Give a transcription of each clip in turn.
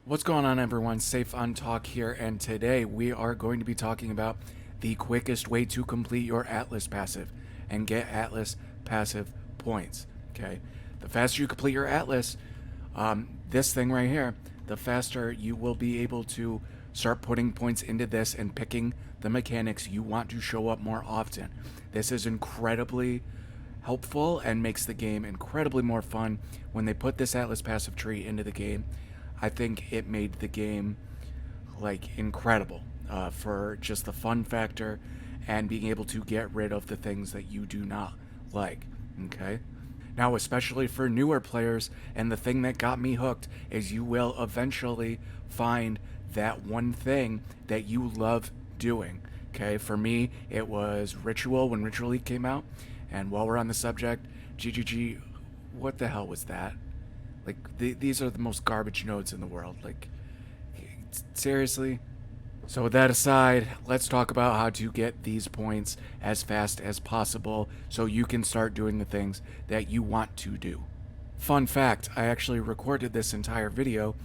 What's going on, everyone? Safe on Talk here, and today we are going to be talking about the quickest way to complete your Atlas passive and get Atlas passive points. Okay, the faster you complete your Atlas, this thing right here, the faster you will be able to start putting points into this and picking the mechanics you want to show up more often. This is incredibly helpful and makes the game incredibly more fun when they put this Atlas passive tree into the game. I think it made the game like incredible for just the fun factor and being able to get rid of the things that you do not like. Okay. Now, especially for newer players, and the thing that got me hooked is you will eventually find that one thing that you love doing. Okay, for me, it was Ritual when Ritual League came out. And while we're on the subject, GGG, what the hell was that? Like, these are the most garbage nodes in the world. Like, seriously? So, with that aside, let's talk about how to get these points as fast as possible so you can start doing the things that you want to do. Fun fact, I actually recorded this entire video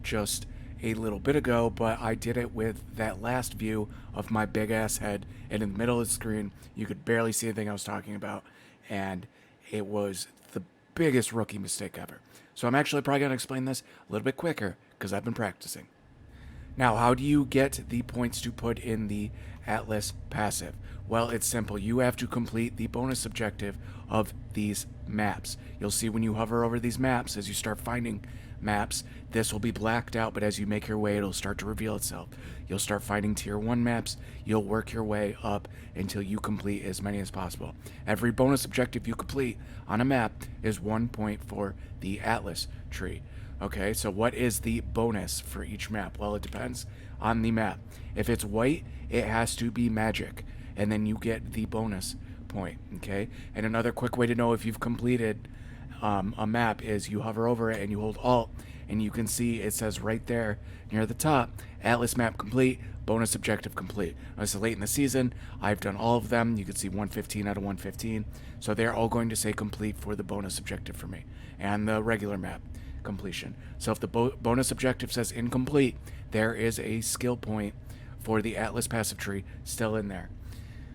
just a little bit ago, but I did it with that last view of my big ass head, and in the middle of the screen, you could barely see anything I was talking about, and it was the biggest rookie mistake ever. So I'm actually probably going to explain this a little bit quicker because I've been practicing. Now, how do you get the points to put in the Atlas passive? Well, it's simple. You have to complete the bonus objective of these maps. You'll see when you hover over these maps, as you start finding maps, this will be blacked out, but as you make your way, it'll start to reveal itself. You'll start finding tier 1 maps. You'll work your way up until you complete as many as possible. Every bonus objective you complete on a map is 1 point for the Atlas tree. Okay, so what is the bonus for each map? Well, it depends on the map. If it's white, it has to be magic, and then you get the bonus point. Okay, and another quick way to know if you've completed a map is you hover over it and you hold Alt, and you can see it says right there near the top, Atlas map complete, bonus objective complete. Now, this is late in the season. I've done all of them. You can see 115 out of 115. So they're all going to say complete for the bonus objective for me, and the regular map completion. So if the bonus objective says incomplete, there is a skill point for the Atlas passive tree still in there.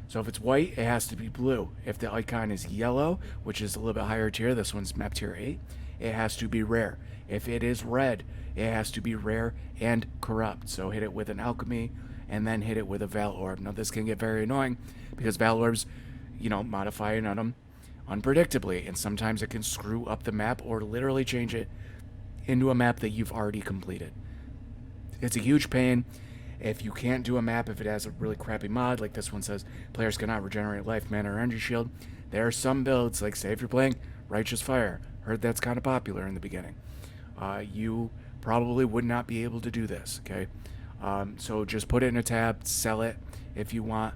So if it's white, it has to be blue. If the icon is yellow, which is a little bit higher tier, this one's map tier 8, it has to be rare. If it is red, it has to be rare and corrupt. So hit it with an alchemy and then hit it with a Val Orb. Now this can get very annoying because Val Orbs, modify an item unpredictably, and sometimes it can screw up the map or literally change it into a map that you've already completed. It's a huge pain. If you can't do a map, if it has a really crappy mod, like this one says, players cannot regenerate life, mana, or energy shield, there are some builds, like say if you're playing Righteous Fire, heard that's kind of popular in the beginning, you probably would not be able to do this, okay? So just put it in a tab, sell it if you want.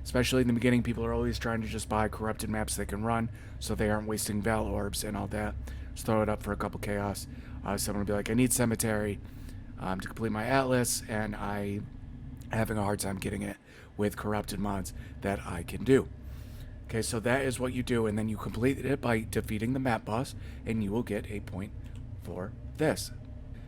Especially in the beginning, people are always trying to just buy corrupted maps they can run, so they aren't wasting Val Orbs and all that. Just throw it up for a couple chaos. Someone will be like, I need Cemetery to complete my Atlas, and I'm having a hard time getting it with corrupted mods that I can do. Okay, so that is what you do, and then you complete it by defeating the map boss, and you will get a point for this.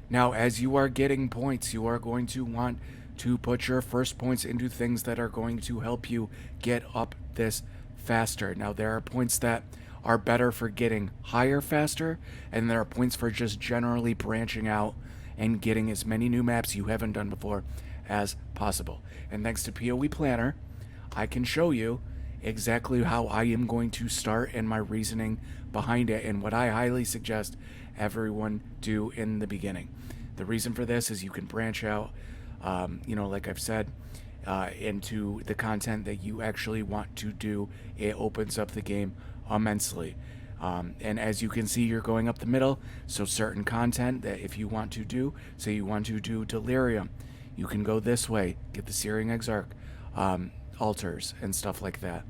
Now, as you are getting points, you are going to want to put your first points into things that are going to help you get up this faster. Now, there are points that are better for getting higher faster, and there are points for just generally branching out and getting as many new maps you haven't done before as possible. And thanks to POE Planner, I can show you exactly how I am going to start and my reasoning behind it, and what I highly suggest everyone do in the beginning. The reason for this is you can branch out, like I've said, into the content that you actually want to do. It opens up the game immensely. And as you can see, you're going up the middle, so certain content that if you want to do, say you want to do Delirium, you can go this way, get the Searing Exarch altars and stuff like that.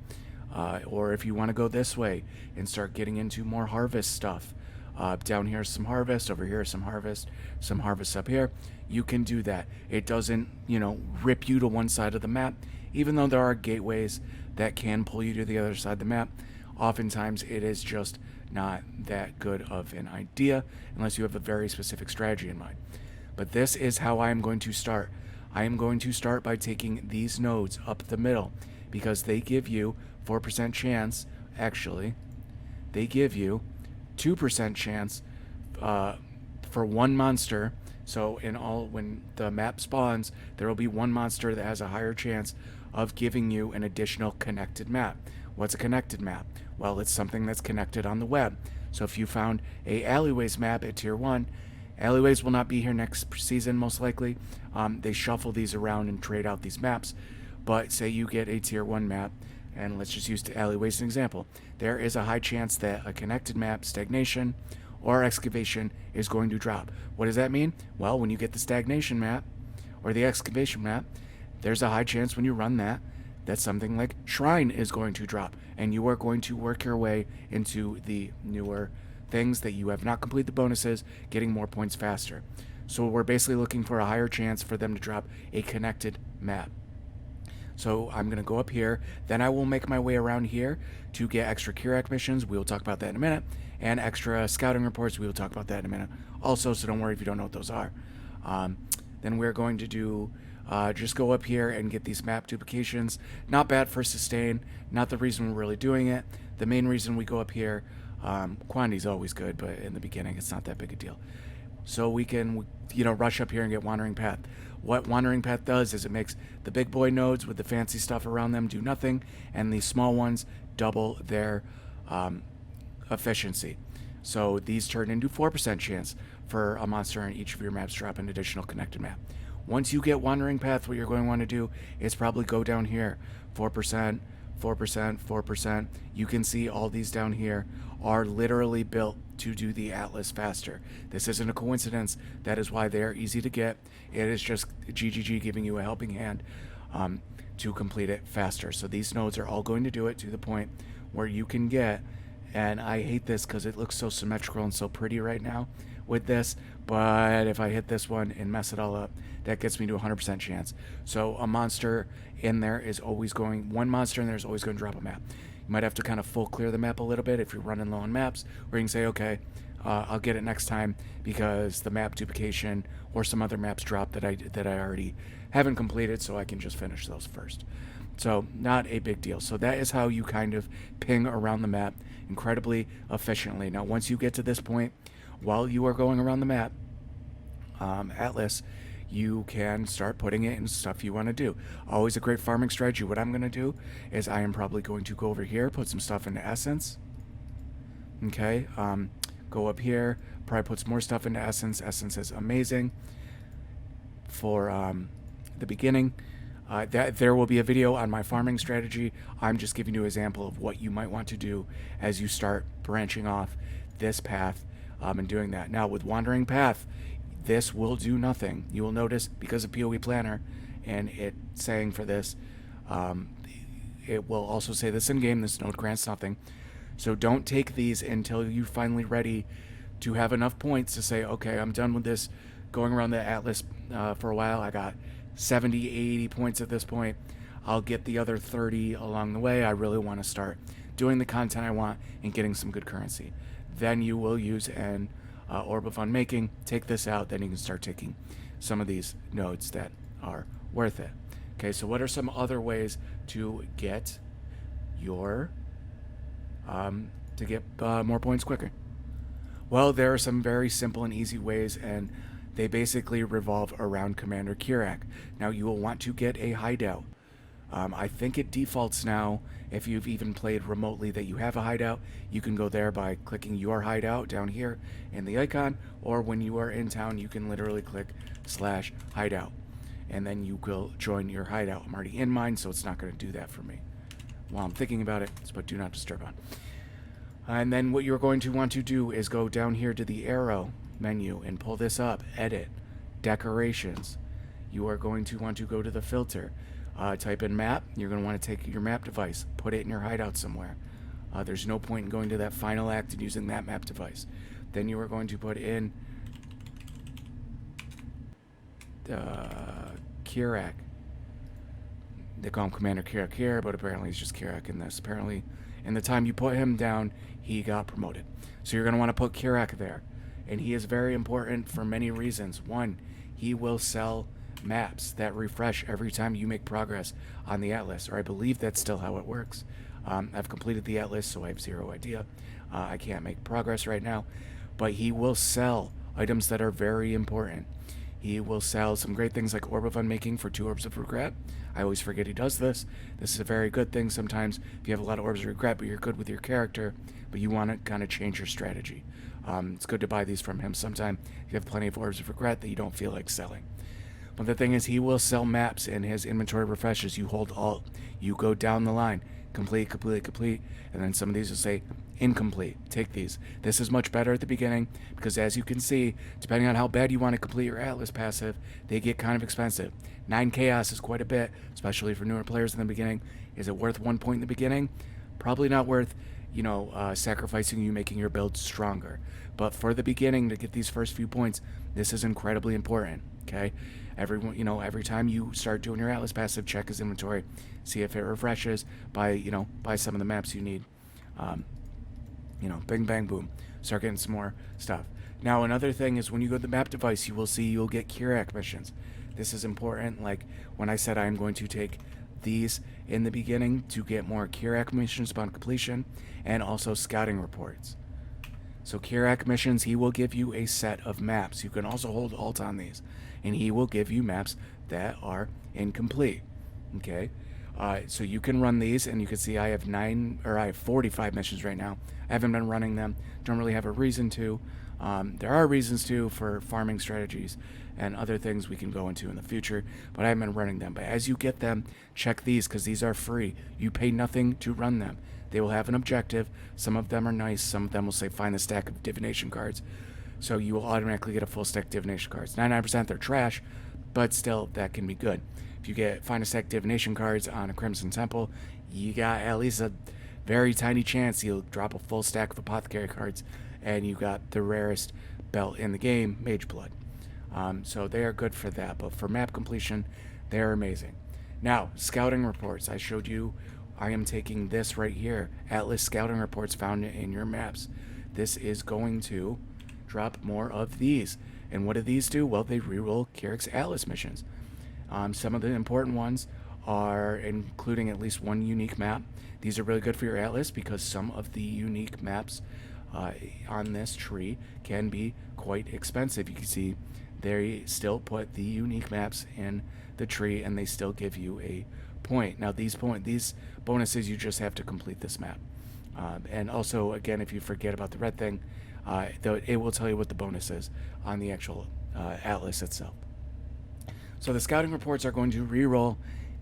Or if you want to go this way and start getting into more harvest stuff, down here is some harvest, over here is some harvest up here, you can do that. It doesn't, rip you to one side of the map, even though there are gateways that can pull you to the other side of the map. Oftentimes it is just not that good of an idea unless you have a very specific strategy in mind. But this is how I am going to start. I am going to start by taking these nodes up the middle because they give you 4% chance. Actually, they give you 2% chance for one monster. So in all, when the map spawns, there will be one monster that has a higher chance of giving you an additional connected map. What's a connected map? Well, it's something that's connected on the web. So if you found a alleyways map at tier 1, alleyways will not be here next season most likely. They shuffle these around and trade out these maps. But say you get a tier 1 map, and let's just use alleyways as an example. There is a high chance that a connected map, stagnation, or excavation is going to drop. What does that mean? Well, when you get the stagnation map or the excavation map, there's a high chance when you run that something like shrine is going to drop, and you are going to work your way into the newer things that you have not completed the bonuses, getting more points faster. So we're basically looking for a higher chance for them to drop a connected map. So I'm going to go up here, then I will make my way around here to get extra Kirak missions. We will talk about that in a minute. And extra scouting reports. We will talk about that in a minute also, so don't worry if you don't know what those are. Then we're going to do just go up here and get these map duplications. Not bad for sustain, not the reason we're really doing it. The main reason we go up here, quantity is always good, but in the beginning it's not that big a deal. So we can, rush up here and get Wandering Path. What Wandering Path does is it makes the big boy nodes with the fancy stuff around them do nothing, and the small ones double their efficiency. So these turn into 4% chance for a monster on each of your maps drop an additional connected map. Once you get Wandering Path, what you're going to want to do is probably go down here. 4%, 4%, 4%. You can see all these down here are literally built to do the Atlas faster. This isn't a coincidence. That is why they are easy to get. It is just GGG giving you a helping hand to complete it faster. So these nodes are all going to do it to the point where you can get, and I hate this because it looks so symmetrical and so pretty right now with this, but if I hit this one and mess it all up, that gets me to 100% chance. So a monster in there is always going, one monster in there is always going to drop a map. You might have to kind of full clear the map a little bit if you're running low on maps, where you can say, okay, I'll get it next time because the map duplication or some other maps drop that I already haven't completed, so I can just finish those first. So not a big deal. So that is how you kind of ping around the map incredibly efficiently. Now, once you get to this point, while you are going around the map, Atlas, you can start putting it in stuff you want to do. Always a great farming strategy. What I'm going to do is I am probably going to go over here, put some stuff into Essence. Okay, go up here, probably put some more stuff into Essence. Essence is amazing for the beginning. There will be a video on my farming strategy. I'm just giving you an example of what you might want to do as you start branching off this path and doing that. Now with Wandering Path, this will do nothing. You will notice because of POE Planner and it saying for this, it will also say this in game, this node grants nothing. So don't take these until you're finally ready to have enough points to say, okay, I'm done with this going around the Atlas for a while. I got 70, 80 points at this point. I'll get the other 30 along the way. I really want to start doing the content I want and getting some good currency. Then you will use an Orb of Unmaking, take this out, then you can start taking some of these nodes that are worth it. Okay, so what are some other ways to get your more points quicker? Well, there are some very simple and easy ways, and they basically revolve around Commander Kirak. Now, you will want to get a hideout. I think it defaults now, if you've even played remotely, that you have a hideout. You can go there by clicking your hideout down here in the icon, or when you are in town, you can literally click /hideout, and then you will join your hideout. I'm already in mine, so it's not going to do that for me while I'm thinking about it. Let's put Do Not Disturb on. And then what you're going to want to do is go down here to the arrow menu and pull this up, Edit, Decorations. You are going to want to go to the filter, type in map. You're going to want to take your map device, put it in your hideout somewhere. There's no point in going to that final act and using that map device. Then you are going to put in Kirak. They call him Commander Kirak here, but apparently he's just Kirak in this. Apparently, in the time you put him down, he got promoted. So you're going to want to put Kirak there. And he is very important for many reasons. One, he will sell maps that refresh every time you make progress on the Atlas, or I believe that's still how it works. I've completed the Atlas, so I have zero idea. I can't make progress right now. But he will sell items that are very important. He will sell some great things like Orb of Unmaking for 2 Orbs of Regret. I always forget he does this. This is a very good thing sometimes if you have a lot of Orbs of Regret, but you're good with your character, but you want to kind of change your strategy. It's good to buy these from him sometime if you have plenty of Orbs of Regret that you don't feel like selling. But the thing is, he will sell maps and his inventory refreshes. You hold Alt, you go down the line, complete, and then some of these will say incomplete. Take these. This is much better at the beginning because, as you can see, depending on how bad you want to complete your Atlas passive, they get kind of expensive. 9 chaos is quite a bit, especially for newer players in the beginning. Is it worth 1 point in the beginning? Probably not worth, sacrificing you making your build stronger. But for the beginning, to get these first few points, this is incredibly important. Okay, every time you start doing your Atlas passive, check his inventory, see if it refreshes. Buy some of the maps you need. Bing bang boom, start getting some more stuff. Now another thing is when you go to the map device, you will see you'll get Kirak missions. This is important. Like when I said I'm going to take these in the beginning to get more Kirak missions upon completion, and also scouting reports. So Kirak missions, he will give you a set of maps. You can also hold Alt on these, and he will give you maps that are incomplete. Okay, so you can run these, and you can see I have 45 missions right now. I haven't been running them. Don't really have a reason to. There are reasons to for farming strategies and other things we can go into in the future, but I haven't been running them. But as you get them, check these because these are free. You pay nothing to run them. They will have an objective. Some of them are nice. Some of them will say find the stack of divination cards. So you will automatically get a full stack of divination cards. 99% they're trash, but still that can be good. If you get find a stack of divination cards on a Crimson Temple, you got at least a very tiny chance you'll drop a full stack of apothecary cards, and you got the rarest belt in the game, Mage Blood. So they are good for that, but for map completion, they're amazing. Now, scouting reports. I showed you I am taking this right here, Atlas scouting reports found in your maps. This is going to drop more of these. And what do these do? Well, they reroll Kirak's Atlas missions. Some of the important ones are including at least 1 unique map. These are really good for your Atlas because some of the unique maps on this tree can be quite expensive. You can see they still put the unique maps in the tree and they still give you a point. Now these bonuses, you just have to complete this map. And also, again, if you forget about the red thing, it will tell you what the bonus is on the actual Atlas itself. So the scouting reports are going to reroll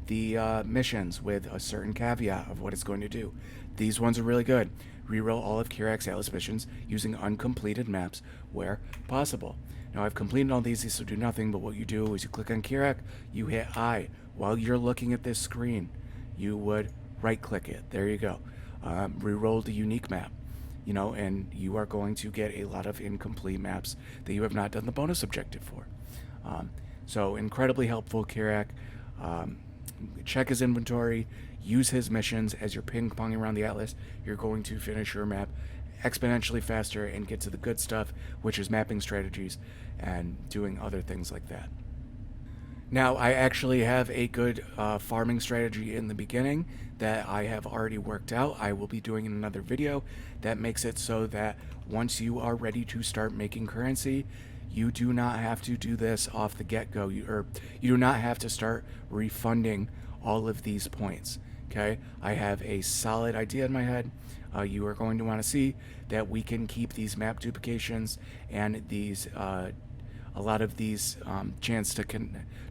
the missions with a certain caveat of what it's going to do. These ones are really good. Reroll all of Kirak's Atlas missions using uncompleted maps where possible. Now I've completed all these will do nothing, but what you do is you click on Kirak, you hit I. While you're looking at this screen, you would right click it. There you go. Reroll the unique map. And you are going to get a lot of incomplete maps that you have not done the bonus objective for. So incredibly helpful, Kirak. Check his inventory, use his missions as you're ping-ponging around the Atlas. You're going to finish your map exponentially faster and get to the good stuff, which is mapping strategies and doing other things like that. Now, I actually have a good farming strategy in the beginning that I have already worked out. I will be doing in another video that makes it so that once you are ready to start making currency, you do not have to do this off the get-go. You do not have to start refunding all of these points. Okay, I have a solid idea in my head. You are going to want to see that we can keep these map duplications and these a lot of these chance to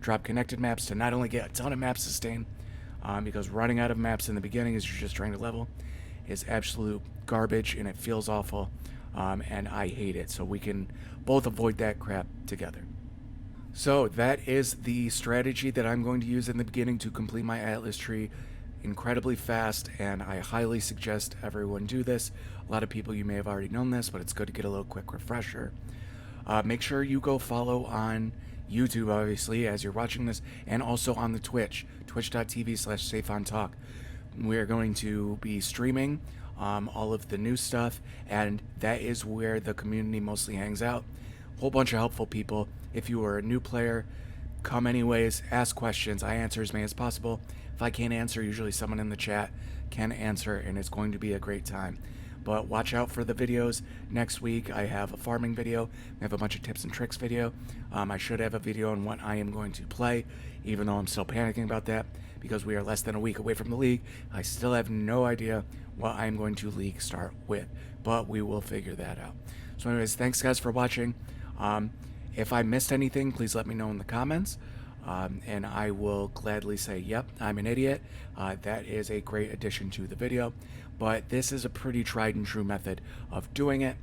drop connected maps to not only get a ton of map sustain, because running out of maps in the beginning as you're just trying to level is absolute garbage and it feels awful, and I hate it. So we can both avoid that crap together. So that is the strategy that I'm going to use in the beginning to complete my Atlas tree incredibly fast, and I highly suggest everyone do this. A lot of people, you may have already known this, but it's good to get a little quick refresher. Make sure you go follow on YouTube, obviously, as you're watching this, and also on the Twitch, twitch.tv/safeontalk. We're going to be streaming all of the new stuff, and that is where the community mostly hangs out. Whole bunch of helpful people. If you are a new player, come anyways, ask questions. I answer as many as possible. If I can't answer, usually someone in the chat can answer, and it's going to be a great time. But watch out for the videos. Next week, I have a farming video. I have a bunch of tips and tricks video. I should have a video on what I am going to play, even though I'm still panicking about that because we are less than a week away from the league. I still have no idea what I'm going to league start with, but we will figure that out. So anyways, thanks guys for watching. If I missed anything, please let me know in the comments. And I will gladly say, yep, I'm an idiot. That is a great addition to the video. But this is a pretty tried and true method of doing it.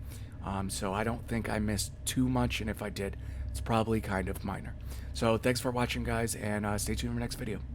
So I don't think I missed too much. And if I did, it's probably kind of minor. So thanks for watching, guys, and stay tuned for the next video.